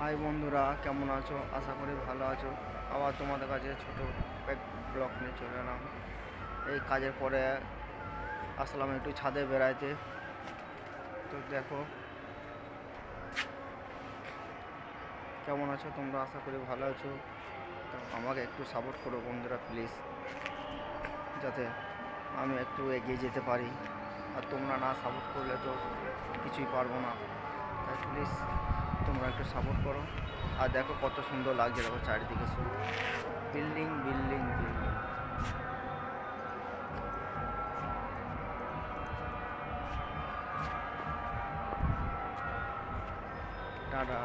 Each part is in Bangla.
হাই বন্ধুরা, কেমন আছো? আশা করি ভালো আছো। আবার তোমাদের কাছে ছোটো এক ব্লগ নিয়ে চলে এলাম। এই কাজের পরে আসলাম একটু ছাদে বেড়াইতে। তো দেখো কেমন আছো তোমরা, আশা করি ভালো আছো। তো আমাকে একটু সাপোর্ট করো বন্ধুরা প্লিজ, যাতে আমি একটু এগিয়ে যেতে পারি। আর তোমরা না সাপোর্ট করলে তো কিছুই পারবো না। তাই প্লিজ তোমরা একটু সাপোর্ট করো। আর দেখো কত সুন্দর লাগছে, দেখো চারিদিকে শুধু বিল্ডিং বিল্ডিং বিল্ডিং। টাটা।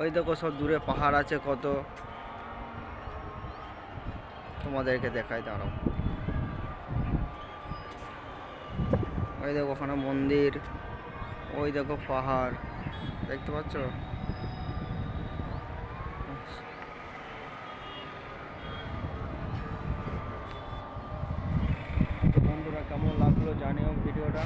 ওই দেখো সব দূরে পাহাড় আছে কত, তোমাদেরকে দেখাই, দাঁড়াও। ওই দেখো ওখানে মন্দির, ওই দেখো পাহাড়, দেখতে পাচ্ছ? তো বন্ধুরা কেমন লাগলো জানিও ভিডিওটা।